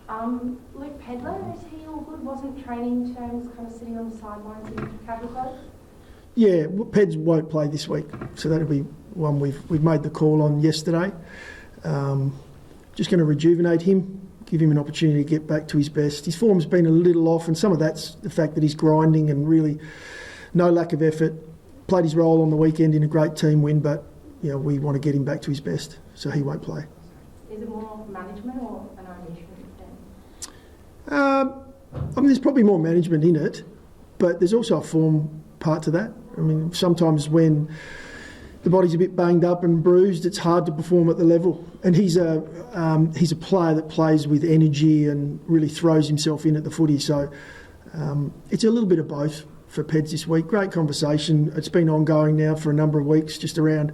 Luke Pedler, is he all good? Wasn't training today, was kind of sitting on the sidelines in Capital Club? Yeah, Peds won't play this week, so that'll be one we've made the call on yesterday. Just going to rejuvenate him, give him an opportunity to get back to his best. His form's been a little off, and some of that's the fact that he's grinding and really no lack of effort. Played his role on the weekend in a great team win, but you know, we want to get him back to his best, so he won't play. Is it more management or an omission then? I mean, there's probably more management in it, but there's also a form part to that. I mean, sometimes when the body's a bit banged up and bruised, it's hard to perform at the level. And he's a player that plays with energy and really throws himself in at the footy. So it's a little bit of both for Peds this week. Great conversation. It's been ongoing now for a number of weeks, just around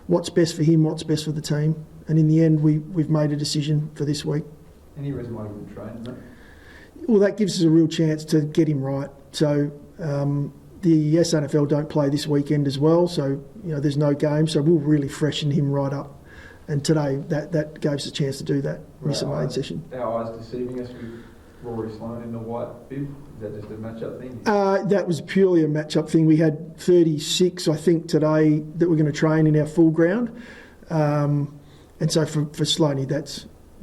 what's best for him, what's best for the team. And in the end, we've made a decision for this week. Any reason why he wouldn't train, mate? Well, that gives us a real chance to get him right. So the SNFL don't play this weekend as well, so you know there's no game, so we'll really freshen him right up. And today that gave us a chance to do that. Miss a main session. Our eyes deceiving us with Rory Sloane in the white bib. Is that just a match-up thing? That was purely a match-up thing. We had 36, I think, today that we're going to train in our full ground. And so for Sloaney,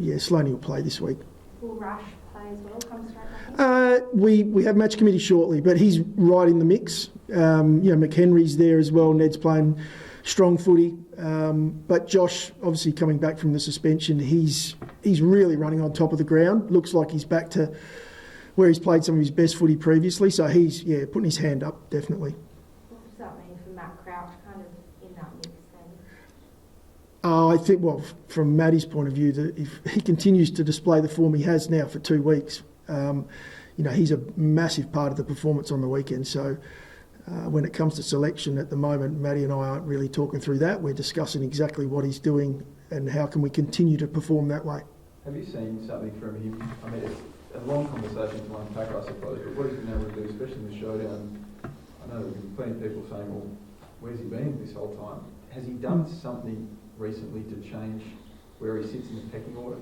Sloaney will play this week. Will Rush play as well, come straight back in? We have match committee shortly, but he's right in the mix. McHenry's there as well. Ned's playing strong footy. But Josh, obviously coming back from the suspension, he's really running on top of the ground. Looks like he's back to where he's played some of his best footy previously. So he's putting his hand up, definitely. What does that mean for Matt Crouch kind of in that mix then? I think, from Matty's point of view, that if he continues to display the form he has now for 2 weeks, he's a massive part of the performance on the weekend. So when it comes to selection at the moment, Matty and I aren't really talking through that. We're discussing exactly what he's doing and how can we continue to perform that way. Have you seen something from him? I mean, it's a long conversation to unpack, I suppose, but what he's been able to do, especially in the showdown, I know there have been plenty of people saying, well, where's he been this whole time? Has he done something recently to change where he sits in the pecking order?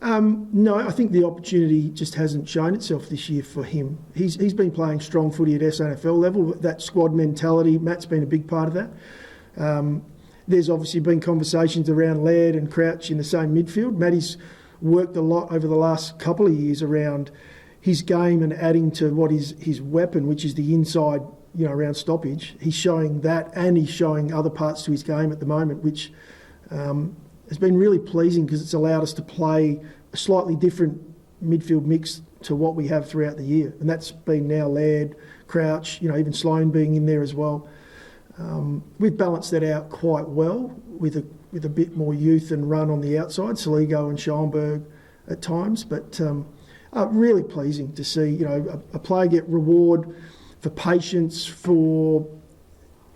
No, I think the opportunity just hasn't shown itself this year for him. He's been playing strong footy at SNFL level. That squad mentality, Matt's been a big part of that. There's obviously been conversations around Laird and Crouch in the same midfield. Matty's worked a lot over the last couple of years around his game and adding to what is his weapon, which is the inside, around stoppage. He's showing that, and he's showing other parts to his game at the moment, which has been really pleasing because it's allowed us to play a slightly different midfield mix to what we have throughout the year. And that's been now Laird, Crouch, even Sloane being in there as well. We've balanced that out quite well with a bit more youth and run on the outside, Saligo and Schoenberg at times. But really pleasing to see, a player get reward for patience, for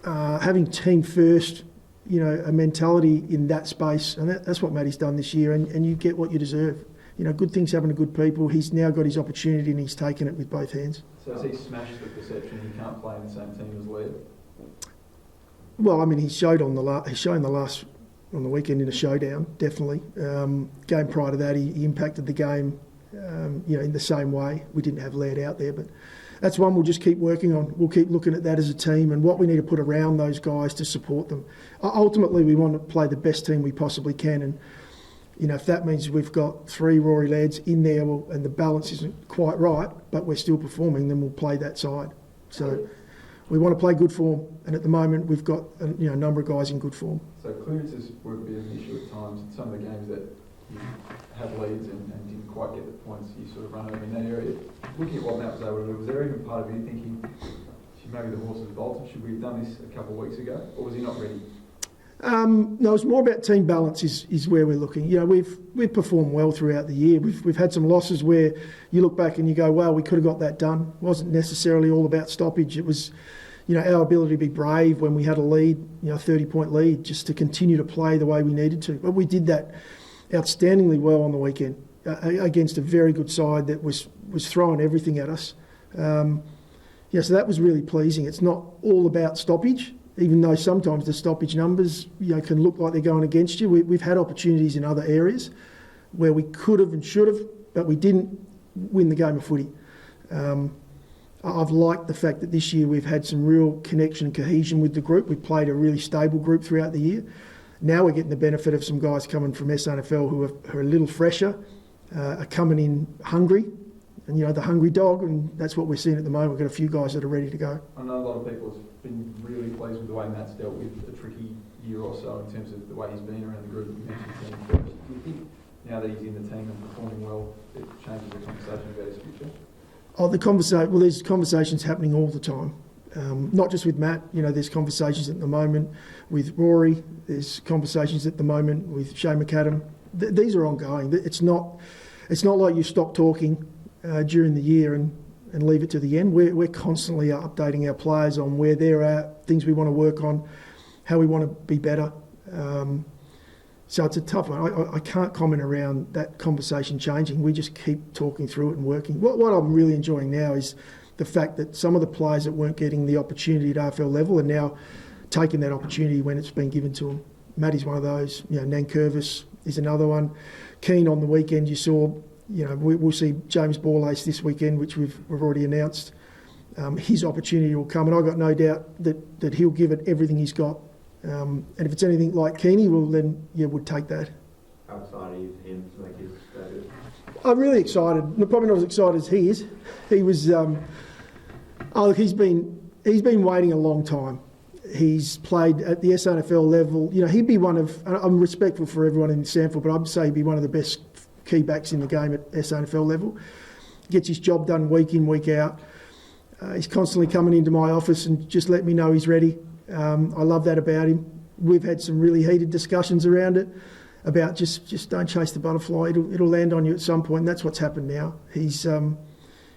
having team first, a mentality in that space. And that's what Matty's done this year, and you get what you deserve. Good things happen to good people. He's now got his opportunity and he's taken it with both hands. So has he smashed the perception he can't play in the same team as Laird? Well, I mean, he's shown on the weekend in a showdown, definitely. Game prior to that, he impacted the game, in the same way. We didn't have Laird out there, but that's one we'll just keep working on. We'll keep looking at that as a team and what we need to put around those guys to support them. Ultimately, we want to play the best team we possibly can, and if that means we've got 3 Rory Lairds in there and the balance isn't quite right, but we're still performing, then we'll play that side. So we want to play good form, and at the moment we've got a number of guys in good form. So clearances were a bit of an issue at times. In some of the games that you had leads and didn't quite get the points, you sort of run over in that area. Looking at what Matt was able to do, was there even part of you thinking, maybe the horse has bolted, should we have done this a couple of weeks ago, or was he not ready? No, it's more about team balance is where we're looking. We've performed well throughout the year. We've had some losses where you look back and you go, wow, we could have got that done. It wasn't necessarily all about stoppage. It was, our ability to be brave when we had a lead, 30-point lead, just to continue to play the way we needed to. But we did that outstandingly well on the weekend against a very good side that was throwing everything at us. So that was really pleasing. It's not all about stoppage, even though sometimes the stoppage numbers can look like they're going against you. We've had opportunities in other areas where we could have and should have but we didn't win the game of footy. I've liked the fact that this year we've had some real connection and cohesion with the group. We've played a really stable group throughout the year. Now we're getting the benefit of some guys coming from SNFL who are a little fresher, are coming in hungry, and the hungry dog, and that's what we're seeing at the moment. We've got a few guys that are ready to go. I know a lot of people have been really pleased with the way Matt's dealt with a tricky year or so in terms of the way he's been around the group. You mentioned team first. Do you think now that he's in the team and performing well, it changes the conversation about his future? There's conversations happening all the time. Not just with Matt, there's conversations at the moment with Rory, there's conversations at the moment with Shane McAdam. These are ongoing. It's not like you stop talking during the year and leave it to the end. We're constantly updating our players on where they're at, things we want to work on, how we want to be better. So it's a tough one. I can't comment around that conversation changing. We just keep talking through it and working. What I'm really enjoying now is the fact that some of the players that weren't getting the opportunity at AFL level are now taking that opportunity when it's been given to them. Matty's one of those. Nankervis is another one. Keane on the weekend, you saw. We'll see James Borlace this weekend, which we've already announced. His opportunity will come, and I've got no doubt that he'll give it everything he's got. And if it's anything like Keane, well then, we'd take that. How excited are you for him to make his debut? I'm really excited. Probably not as excited as he is. He was. He's been waiting a long time. He's played at the SNFL level. He'd be one of. I'm respectful for everyone in Sanford, but I'd say he'd be one of the best key backs in the game at SNFL level. Gets his job done week in, week out. He's constantly coming into my office and just let me know he's ready. I love that about him. We've had some really heated discussions around it, about just don't chase the butterfly. It'll land on you at some point. And that's what's happened now. He's done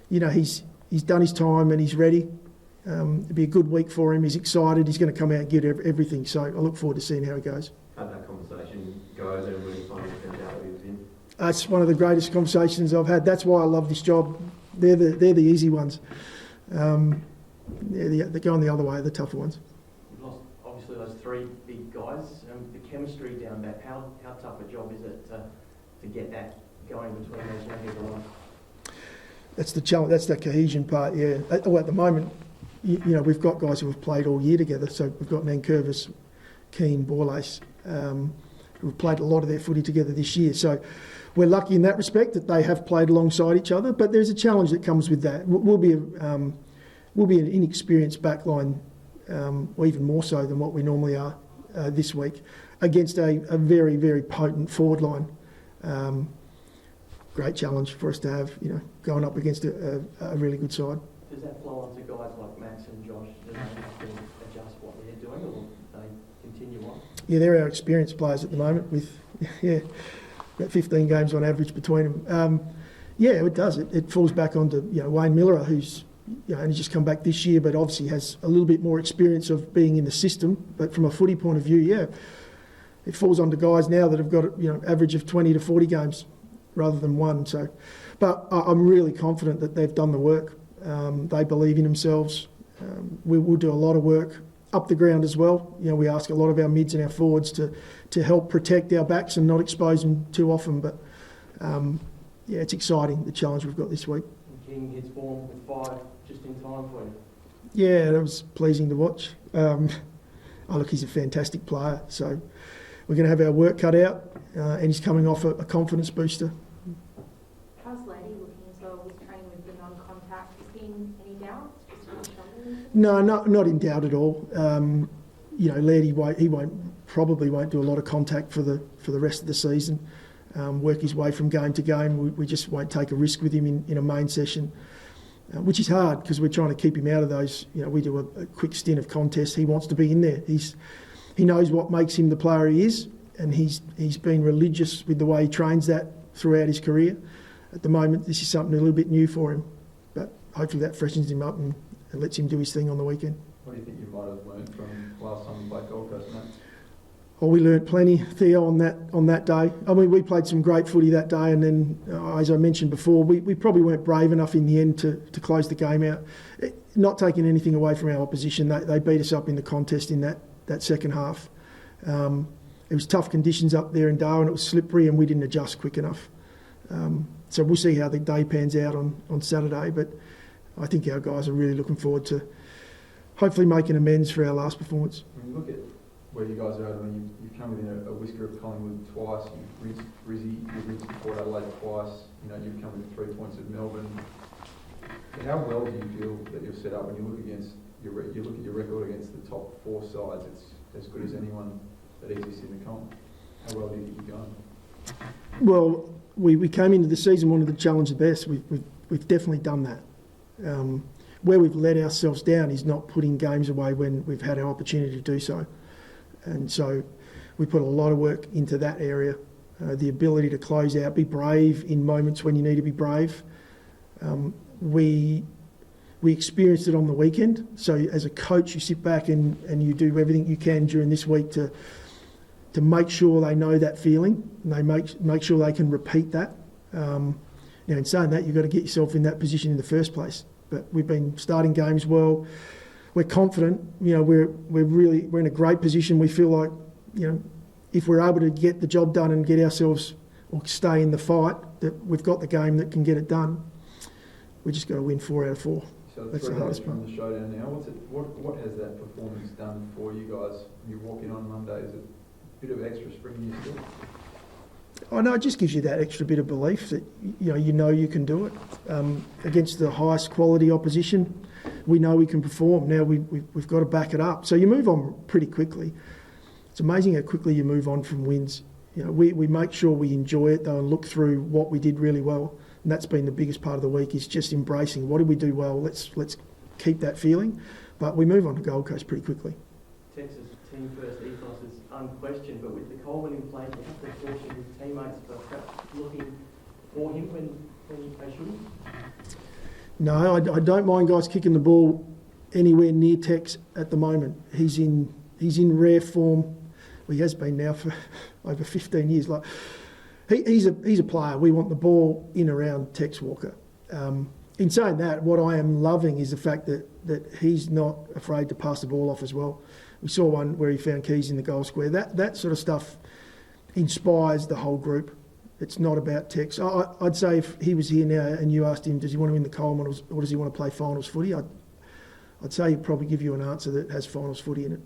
his time and he's ready. It'll be a good week for him. He's excited. He's going to come out and give everything. So I look forward to seeing how he goes. How'd that conversation go over when you finally found out he was in? It's one of the greatest conversations I've had. That's why I love this job. They're the easy ones. They're going the other way, the tougher ones. You've lost obviously those three big guys. The chemistry down back, how tough a job is it to get that going between those young people? That's the challenge. That's that cohesion part. Yeah. At the moment, we've got guys who have played all year together. So we've got Nankervis, Keane, Borlace, who've played a lot of their footy together this year. So we're lucky in that respect that they have played alongside each other. But there's a challenge that comes with that. We'll be an inexperienced backline, or even more so than what we normally are this week, against a very, very potent forward line. Great challenge for us to have, going up against a really good side. Does that flow on to guys like Max and Josh? Do they have to adjust what they're doing, or do they continue on? Yeah, they're our experienced players at the moment with, about 15 games on average between them. It does. It falls back onto, Wayne Miller, who's only just come back this year, but obviously has a little bit more experience of being in the system. But from a footy point of view, it falls onto guys now that have got, average of 20 to 40 games rather than one. So, but I'm really confident that they've done the work. They believe in themselves. We'll do a lot of work up the ground as well. We ask a lot of our mids and our forwards to help protect our backs and not expose them too often. But it's exciting, the challenge we've got this week. King hits form with 5 just in time for you. Yeah, that was pleasing to watch. He's a fantastic player. So we're going to have our work cut out, and he's coming off a confidence booster. How's Lady looking as well with training with the non-contact? Is he in any doubt? No, not in doubt at all. Laird, probably won't do a lot of contact for the rest of the season. Work his way from game to game. We just won't take a risk with him in a main session, which is hard because we're trying to keep him out of those. We do a quick stint of contests. He wants to be in there. He knows what makes him the player he is, and he's been religious with the way he trains that throughout his career. At the moment, this is something a little bit new for him, but hopefully that freshens him up and lets him do his thing on the weekend. What do you think you might have learned from last time you played Gold Coast, Matt? We learnt plenty, Theo, on that day. We played some great footy that day, and then, as I mentioned before, we probably weren't brave enough in the end to close the game out. Not taking anything away from our opposition, they beat us up in the contest in that second half. It was tough conditions up there in Darwin. It was slippery, and we didn't adjust quick enough. So we'll see how the day pans out on Saturday, but I think our guys are really looking forward to hopefully making amends for our last performance. When you look at where you guys are at, I mean, you've come within a whisker of Collingwood twice, you've rinsed Brizzy, you've rinsed Port Adelaide twice, you know, you've come within 3 points of Melbourne. How well do you feel that you're set up when you look against you look at your record against the top 4 sides? It's as good as anyone that exists in the comp. How well do you think you're going? Well, we came into the season wanted to challenge the best. We've definitely done that. Where we've let ourselves down is not putting games away when we've had our opportunity to do so. And so we put a lot of work into that area. The ability to close out, be brave in moments when you need to be brave. We experienced it on the weekend. So as a coach, you sit back and you do everything you can during this week to make sure they know that feeling and they make sure they can repeat that. Now, in saying that, you've got to get yourself in that position in the first place. But we've been starting games well. We're confident. You know, we're in a great position. We feel like, you know, if we're able to get the job done and get ourselves or stay in the fight, that we've got the game that can get it done. We just got to win 4 out of 4. So That's the the hardest from part. the showdown now. What has that performance done for you guys? You walk in on Monday, is it a bit of extra spring in your step? Oh no, it just gives you that extra bit of belief that you know you can do it against the highest quality opposition. We know we can perform. Now we've got to back it up. So you move on pretty quickly. It's amazing how quickly you move on from wins. You know, we make sure we enjoy it though and look through what we did really well. And that's been the biggest part of the week, is just embracing what did we do well. Let's keep that feeling, but we move on to Gold Coast pretty quickly. Texas team first ethos is unquestioned, but with the Coleman in play, do you have to caution his teammates for perhaps looking for him when they shouldn't? No, I don't mind guys kicking the ball anywhere near Tex at the moment. He's in rare form. Well, he has been now for over 15 years. Like he's a player. We want the ball in around Tex Walker. In saying that, what I am loving is the fact that he's not afraid to pass the ball off as well. We saw one where he found keys in the goal square. That sort of stuff inspires the whole group. It's not about Tex. I'd say if he was here now and you asked him, does he want to win the Coleman or does he want to play finals footy? I'd say he'd probably give you an answer that has finals footy in it.